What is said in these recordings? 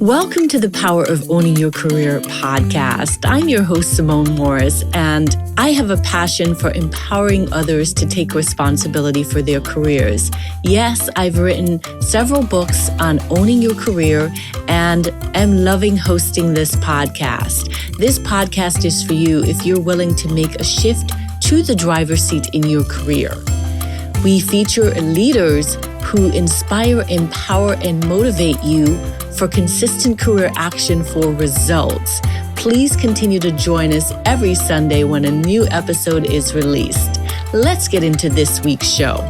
Welcome to the Power of Owning Your Career podcast. I'm your host, Simone Morris, and I have a passion for empowering others to take responsibility for their careers. Yes, I've written several books on owning your career and am loving hosting this podcast. This podcast is for you if you're willing to make a shift to the driver's seat in your career. We feature leaders who inspire, empower, and motivate you for consistent career action for results. Please continue to join us every Sunday when a new episode is released. Let's get into this week's show.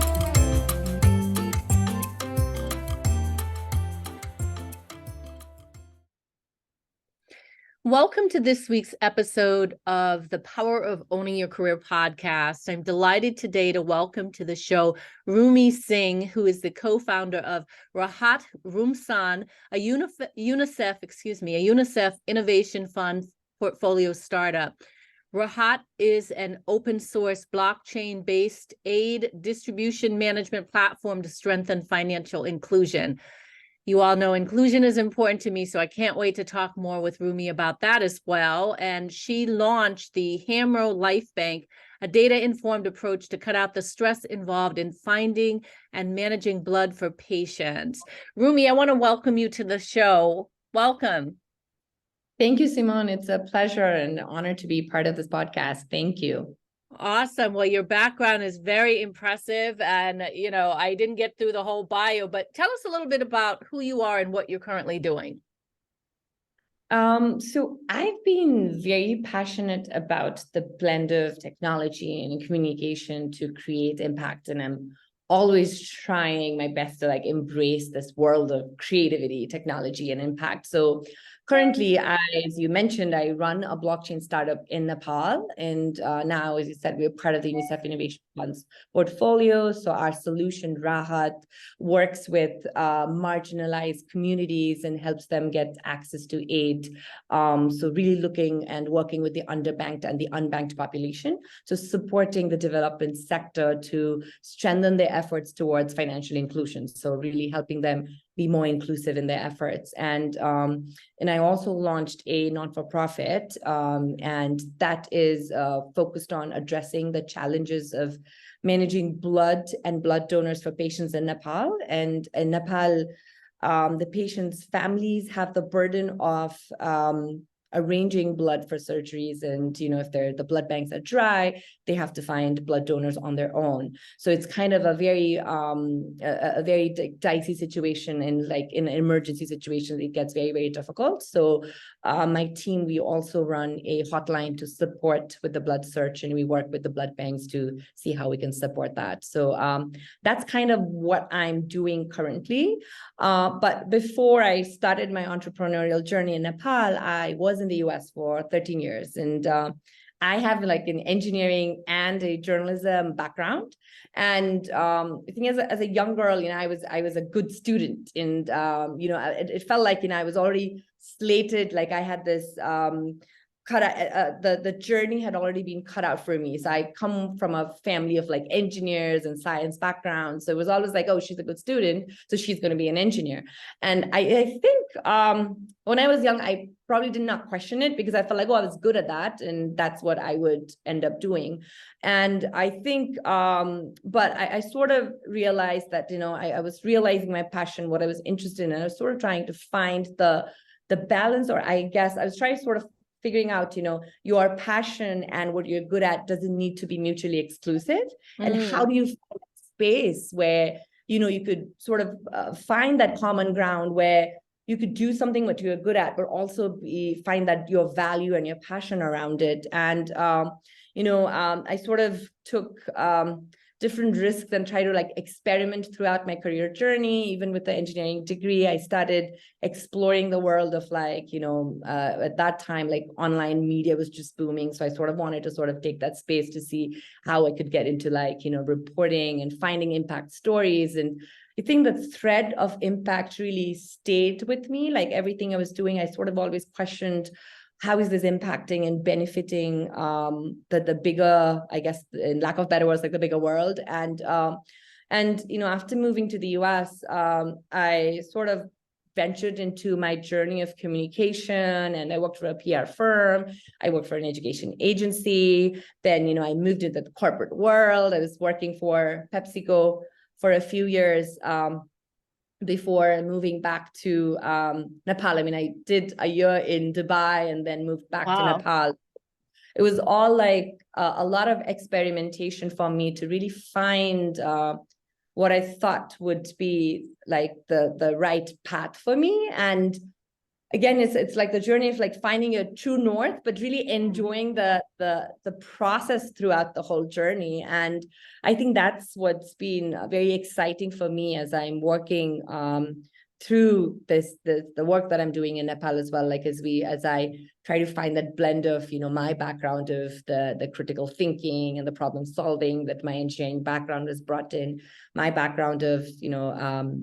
Welcome to this week's episode of the Power of Owning Your Career podcast. I'm delighted today to welcome to the show Rumee Singh, who is the co-founder of Rahat Rumsan, a UNICEF Innovation Fund portfolio startup. Rahat is an open source blockchain-based aid distribution management platform to strengthen financial inclusion. You all know inclusion is important to me, so I can't wait to talk more with Rumee about that as well. And she launched the Hamro Life Bank, a data-informed approach to cut out the stress involved in finding and managing blood for patients. Rumee, I want to welcome you to the show. Welcome. Thank you, Simone. It's a pleasure and honor to be part of this podcast. Thank you. Awesome. Well, your background is very impressive. And, I didn't get through the whole bio, but tell us a little bit about who you are and what you're currently doing. So I've been very passionate about the blend of technology and communication to create impact. And I'm always trying my best to embrace this world of creativity, technology, and impact. So currently, as you mentioned, I run a blockchain startup in Nepal. And now, as you said, we're part of the UNICEF Innovation Fund's portfolio. So our solution, Rahat, works with marginalized communities and helps them get access to aid. So really looking and working with the underbanked and the unbanked population. So supporting the development sector to strengthen their efforts towards financial inclusion. So really helping them be more inclusive in their efforts. And I also launched a non-for-profit, and that is focused on addressing the challenges of managing blood and blood donors for patients in Nepal. And in Nepal, the patients' families have the burden of arranging blood for surgeries, and if the blood banks are dry, they have to find blood donors on their own. So it's kind of a very dicey situation, and in emergency situations, it gets very, very difficult. So my team, we also run a hotline to support with the blood search, and we work with the blood banks to see how we can support that. So that's kind of what I'm doing currently. But before I started my entrepreneurial journey in Nepal, I was in the US for 13 years. And I have an engineering and a journalism background. And I think as a young girl, I was a good student. And, it felt like, I was already slated, I had this cut out, the journey had already been cut out for me. So I come from a family of engineers and science background. So it was always oh, she's a good student, so she's going to be an engineer. And I think when I was young, I probably did not question it because I felt I was good at that. And that's what I would end up doing. And I think, but I sort of realized that, I was realizing my passion, what I was interested in. And I was sort of trying to find the balance, or I guess I was trying to sort of figuring out, your passion and what you're good at doesn't need to be mutually exclusive. And how do you find that space where, you could sort of find that common ground where you could do something what you're good at, but also find that your value and your passion around it. And, I sort of took different risks and try to experiment throughout my career journey. Even with the engineering degree, I started exploring the world of at that time, online media was just booming. So I sort of wanted to sort of take that space to see how I could get into reporting and finding impact stories. And I think the thread of impact really stayed with me. Everything I was doing, I sort of always questioned, how is this impacting and benefiting the bigger, I guess, in lack of better words, the bigger world? And And, after moving to the US, I sort of ventured into my journey of communication, and I worked for a PR firm. I worked for an education agency. Then, I moved into the corporate world. I was working for PepsiCo for a few years before moving back to Nepal. I mean, I did a year in Dubai and then moved back to Nepal. It was all like a lot of experimentation for me to really find what I thought would be like the right path for me. And again, it's like the journey of like finding your true north, but really enjoying the process throughout the whole journey. And I think that's what's been very exciting for me as I'm working through the work that I'm doing in Nepal as well. Like as I try to find that blend of my background of the critical thinking and the problem solving that my engineering background has brought in, my background of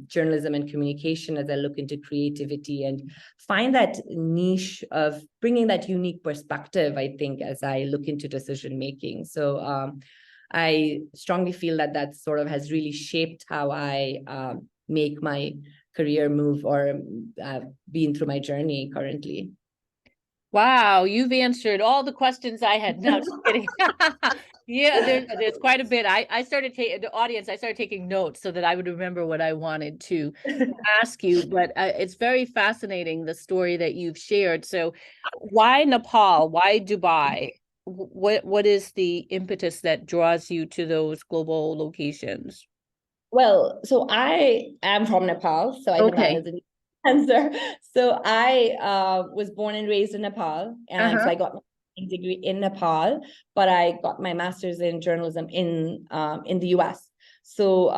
journalism and communication as I look into creativity, and find that niche of bringing that unique perspective, I think, as I look into decision making. So I strongly feel that sort of has really shaped how I make my career move or been through my journey currently. Wow, you've answered all the questions I had. No, just kidding. Yeah, there's quite a bit. I started taking the audience. I started taking notes so that I would remember what I wanted to ask you. But it's very fascinating, the story that you've shared. So, why Nepal? Why Dubai? What is the impetus that draws you to those global locations? Well, so I am from Nepal, so I think that is an answer. So I was born and raised in Nepal, and so I got my degree in Nepal, but I got my master's in journalism in the US. So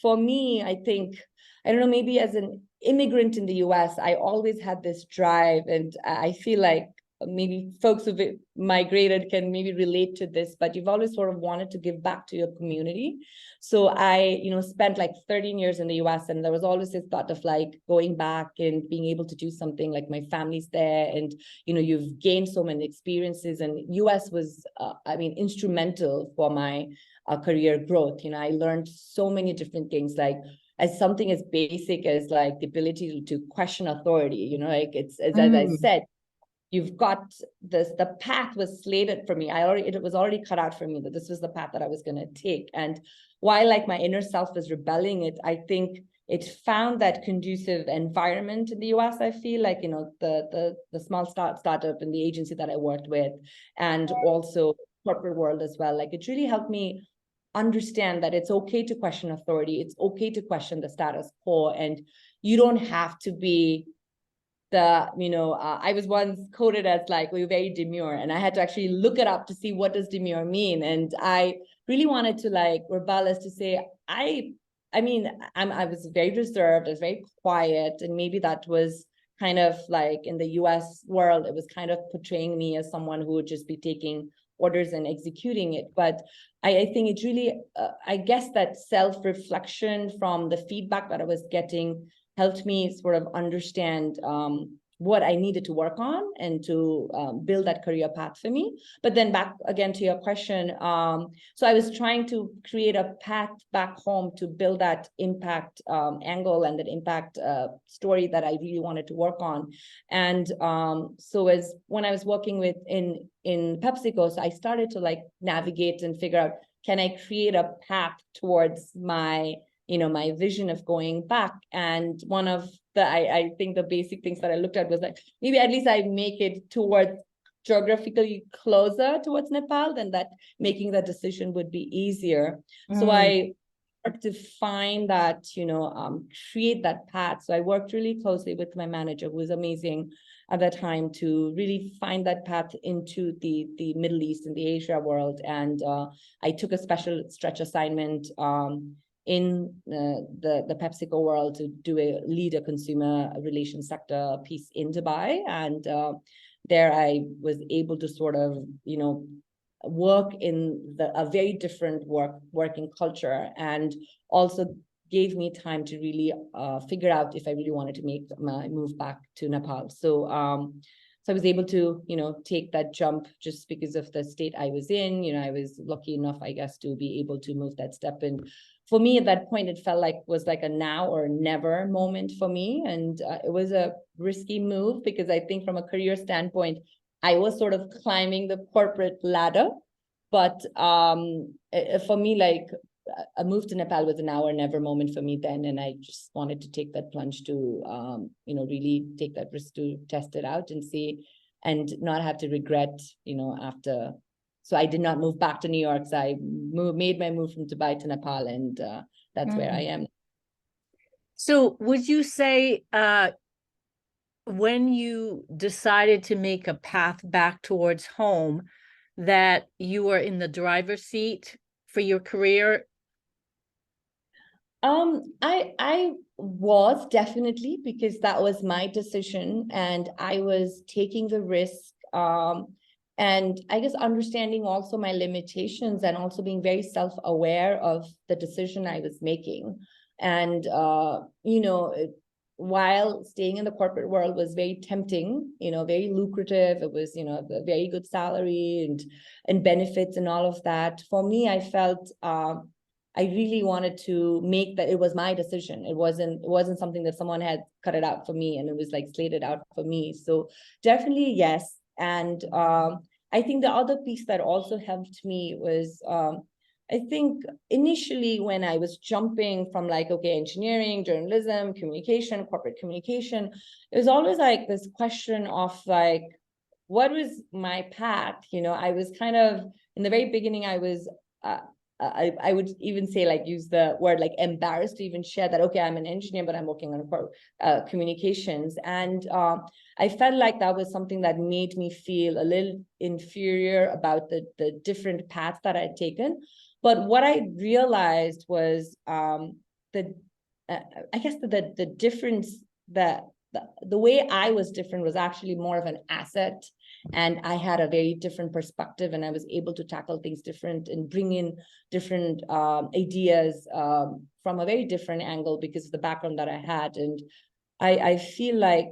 for me, I think, I don't know, maybe as an immigrant in the US, I always had this drive, and I feel like maybe folks who've migrated can maybe relate to this, but you've always sort of wanted to give back to your community. So I, spent like 13 years in the US, and there was always this thought of like going back and being able to do something. Like my family's there, and, you've gained so many experiences, and US was, instrumental for my career growth. I learned so many different things, like as something as basic as like the ability to question authority, like it's, as I said, you've got this, the path was slated for me. It was already cut out for me that this was the path that I was going to take. And while like my inner self was rebelling it, I think it found that conducive environment in the US. I feel like, the small startup and the agency that I worked with, and also corporate world as well. Like it really helped me understand that it's okay to question authority. It's okay to question the status quo, and you don't have to be I was once quoted as like, we're very demure, and I had to actually look it up to see what does demure mean. And I really wanted to like rebel as to say, I was very reserved, I was very quiet, and maybe that was kind of like in the US world, it was kind of portraying me as someone who would just be taking orders and executing it. But I think it really, I guess that self-reflection from the feedback that I was getting helped me sort of understand what I needed to work on and to build that career path for me. But then back again to your question, so I was trying to create a path back home to build that impact angle and that impact story that I really wanted to work on. And so as when I was working with in PepsiCo, so I started to like navigate and figure out, can I create a path towards my my vision of going back? And one of the, I think the basic things that I looked at was like, maybe at least I make it towards geographically closer towards Nepal, then that making that decision would be easier. So I worked to find that, create that path. So I worked really closely with my manager, who was amazing at that time, to really find that path into the Middle East and the Asia world. And I took a special stretch assignment in the PepsiCo world to lead a consumer relations sector piece in Dubai. And there I was able to sort of, work in a very different working culture, and also gave me time to really figure out if I really wanted to make my move back to Nepal. So I was able to, take that jump just because of the state I was in. I was lucky enough, I guess, to be able to move that step. And for me at that point, it felt like was like a now or never moment for me. And it was a risky move because I think from a career standpoint, I was sort of climbing the corporate ladder. But for me, like a move to Nepal was a now or never moment for me then. And I just wanted to take that plunge to, really take that risk to test it out and see, and not have to regret, after. So I did not move back to New York. So I made my move from Dubai to Nepal, and that's where I am. So would you say when you decided to make a path back towards home, that you were in the driver's seat for your career? I was definitely, because that was my decision and I was taking the risk. And I guess understanding also my limitations and also being very self-aware of the decision I was making. And, while staying in the corporate world was very tempting, very lucrative, it was, a very good salary and benefits and all of that. For me, I felt, I really wanted to make that it was my decision. It wasn't something that someone had cut it out for me and it was like slated out for me. So definitely yes. And I think the other piece that also helped me was, I think initially when I was jumping from like, okay, engineering, journalism, communication, corporate communication, it was always like this question of like, what was my path? I was kind of, in the very beginning, I was, I would even say, like, use the word like embarrassed to even share that, okay, I'm an engineer, but I'm working on communications. And I felt like that was something that made me feel a little inferior about the different paths that I'd taken. But what I realized was I guess the difference, that the way I was different was actually more of an asset. And I had a very different perspective, and I was able to tackle things different and bring in different ideas from a very different angle because of the background that I had. And I feel like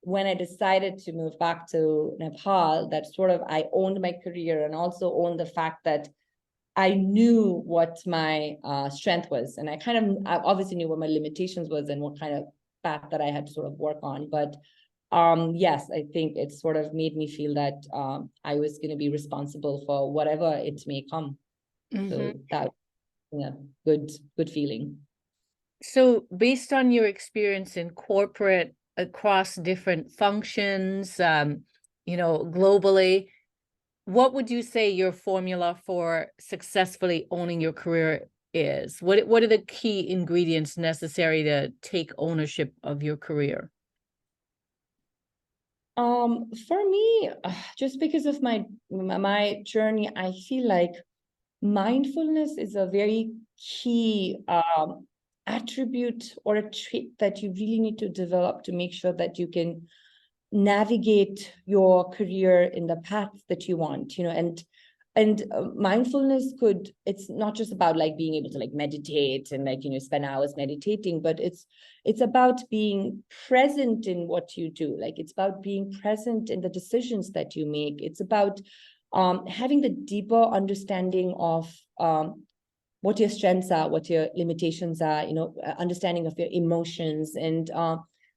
when I decided to move back to Nepal, that sort of I owned my career and also owned the fact that I knew what my strength was. And I obviously knew what my limitations was and what kind of path that I had to sort of work on. But yes, I think it sort of made me feel that I was going to be responsible for whatever it may come. So that, good feeling. So based on your experience in corporate across different functions, globally, what would you say your formula for successfully owning your career is? What are the key ingredients necessary to take ownership of your career? For me, just because of my journey, I feel like mindfulness is a very key attribute or a trait that you really need to develop to make sure that you can navigate your career in the path that you want, and mindfulness it's not just about like being able to like meditate and like, spend hours meditating, but it's about being present in what you do. Like, it's about being present in the decisions that you make. It's about having the deeper understanding of what your strengths are, what your limitations are, understanding of your emotions. And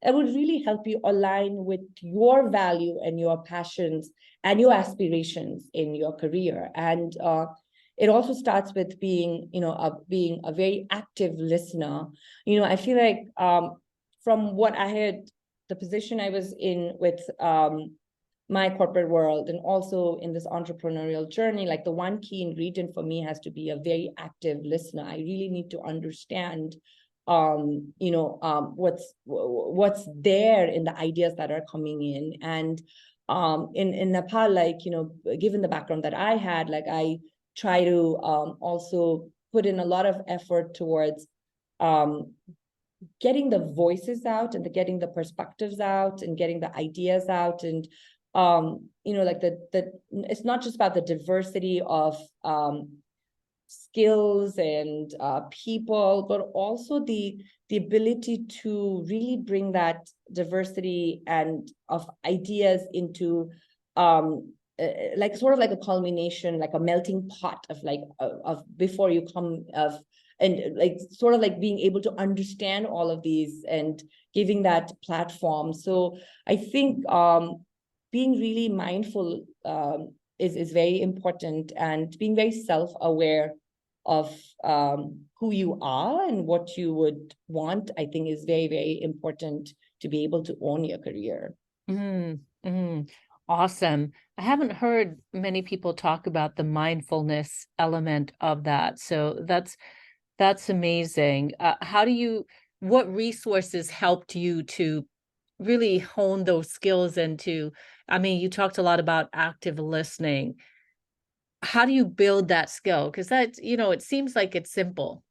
it would really help you align with your value and your passions and your aspirations in your career. And it also starts with being, being a very active listener. I feel like from what I had, the position I was in with my corporate world and also in this entrepreneurial journey, like the one key ingredient for me has to be a very active listener. I really need to understand what's there in the ideas that are coming in. And in Nepal, like, given the background that I had, like, I try to also put in a lot of effort towards getting the voices out and getting the perspectives out and getting the ideas out. And like it's not just about the diversity of skills and people, but also the ability to really bring that diversity and of ideas into like sort of like a culmination, like a melting pot of like of before you come of and like sort of like being able to understand all of these and giving that platform. So I think being really mindful is very important, and being very self-aware of who you are and what you would want, I think is very, very important to be able to own your career. Awesome. I haven't heard many people talk about the mindfulness element of that. So that's amazing. What resources helped you to really hone those skills and I mean, you talked a lot about active listening. How do you build that skill? Because it seems like it's simple,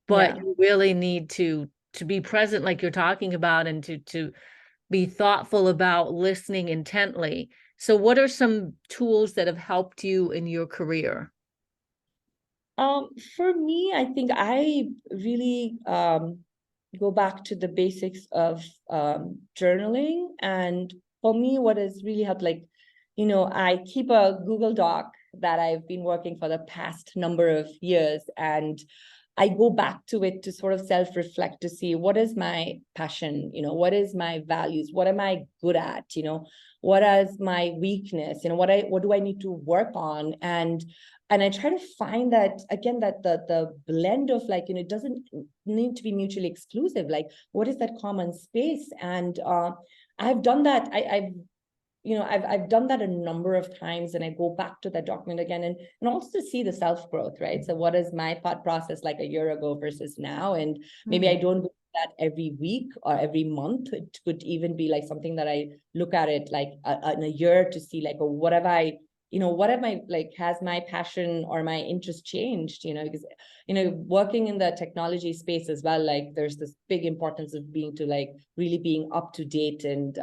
but you really need to be present, like you're talking about, and to be thoughtful about listening intently. So what are some tools that have helped you in your career? For me, I think I really go back to the basics of journaling. And for me, what has really helped, like, I keep a Google Doc that I've been working for the past number of years, and I go back to it to sort of self-reflect to see what is my passion, what is my values, what am I good at, what is my weakness, what do I need to work on, and I try to find that, again, that the blend of, like, it doesn't need to be mutually exclusive. Like, what is that common space? And I've done that. I've done that a number of times, and I go back to that document again, and also to see the self-growth, right? So what is my thought process like a year ago versus now? And maybe I don't do that every week or every month. It could even be like something that I look at it like in a year to see, like, oh, what have I, like, has my passion or my interest changed? Because working in the technology space as well, like, there's this big importance of really being up to date, and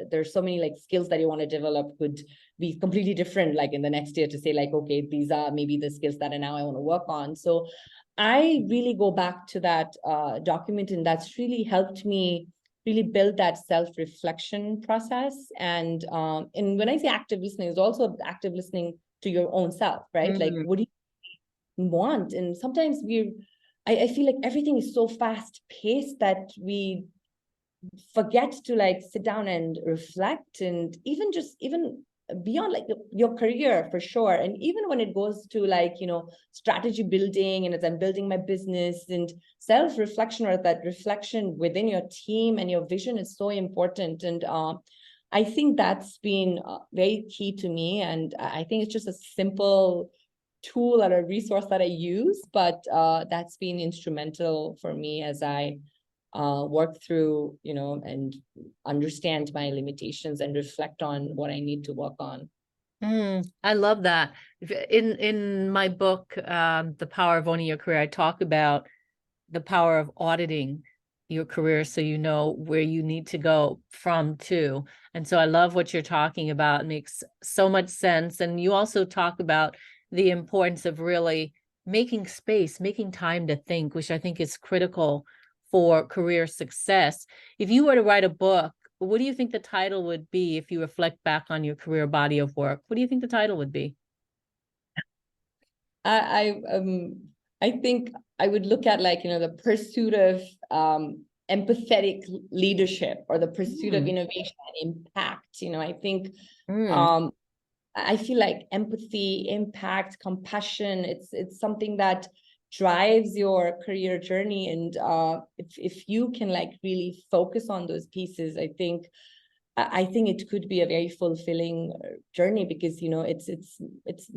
there's so many, like, skills that you want to develop could be completely different, like, in the next year, to say, like, okay, these are maybe the skills that now I want to work on. So I really go back to that document, and that's really helped me really build that self-reflection process. And when I say active listening, it's also active listening to your own self, right? Like, what do you want? And sometimes I feel like everything is so fast paced that we forget to, like, sit down and reflect, and even beyond, like, your career, for sure. And even when it goes to, like, strategy building, and as I'm building my business, and self-reflection, or that reflection within your team and your vision, is so important. And I think that's been very key to me. And I think it's just a simple tool or a resource that I use, but that's been instrumental for me as I work through, and understand my limitations and reflect on what I need to work on. I love that. In my book, The Power of Owning Your Career, I talk about the power of auditing your career so you know where you need to go from to. And so I love what you're talking about. It makes so much sense. And you also talk about the importance of really making space, making time to think, which I think is critical for career success. If you were to write a book, what do you think the title would be if you reflect back on your career body of work? What do you think the title would be? I think I would look at, like, the pursuit of empathetic leadership, or the pursuit of innovation and impact. I think I feel like empathy, impact, compassion, it's something that drives your career journey. And if you can, like, really focus on those pieces, I think it could be a very fulfilling journey, because it's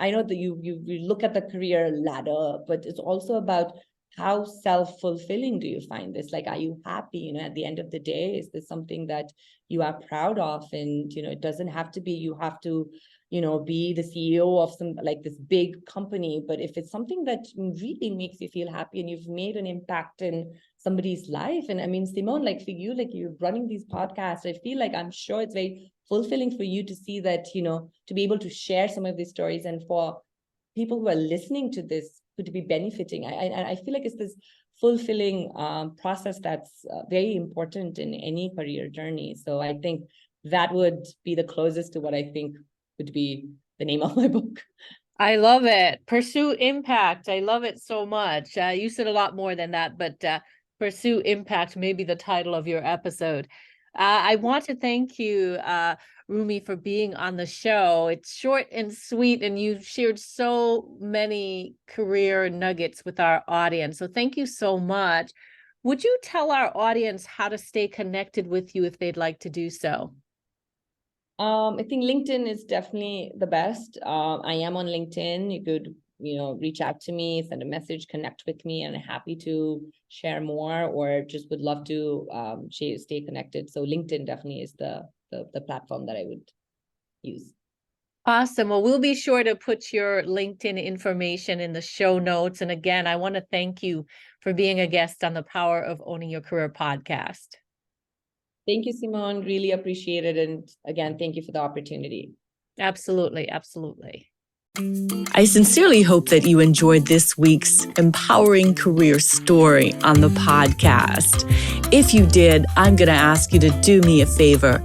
I know that you look at the career ladder, but it's also about how self-fulfilling do you find this? Like, are you happy? At the end of the day, is this something that you are proud of? And it doesn't have to be you have to be the CEO of some, like, this big company, but if it's something that really makes you feel happy and you've made an impact in somebody's life. And I mean, Simone, like, for you, like, you're running these podcasts, I feel like, I'm sure it's very fulfilling for you to see that, to be able to share some of these stories, and for people who are listening to this could be benefiting. I feel like it's this fulfilling process that's very important in any career journey. So I think that would be the closest to what I think would be the name of my book. I love it. Pursue impact. I love it so much. You said a lot more than that, but pursue impact may be the title of your episode. I want to thank you, Rumee, for being on the show. It's short and sweet, and you've shared so many career nuggets with our audience. So thank you so much. Would you tell our audience how to stay connected with you if they'd like to do so? I think LinkedIn is definitely the best. I am on LinkedIn. You could, reach out to me, send a message, connect with me, and I'm happy to share more, or just would love to stay connected. So LinkedIn definitely is the platform that I would use. Awesome. Well, we'll be sure to put your LinkedIn information in the show notes. And again, I want to thank you for being a guest on the Power of Owning Your Career podcast. Thank you, Simone. Really appreciate it. And again, thank you for the opportunity. Absolutely. Absolutely. I sincerely hope that you enjoyed this week's empowering career story on the podcast. If you did, I'm going to ask you to do me a favor.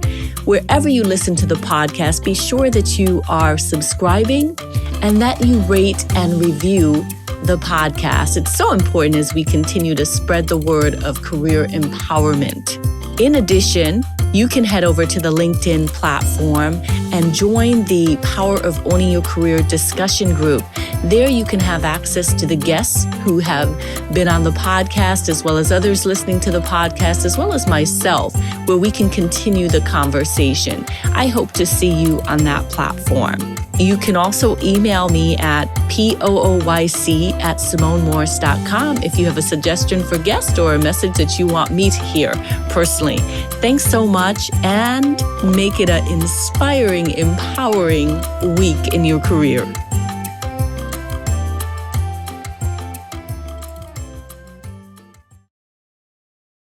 Wherever you listen to the podcast, be sure that you are subscribing and that you rate and review the podcast. It's so important as we continue to spread the word of career empowerment. In addition, you can head over to the LinkedIn platform and join the Power of Owning Your Career discussion group. There you can have access to the guests who have been on the podcast, as well as others listening to the podcast, as well as myself, where we can continue the conversation. I hope to see you on that platform. You can also email me at pooyc@simonemorris.com if you have a suggestion for guest or a message that you want me to hear personally. Thanks so much, and make it an inspiring, empowering week in your career.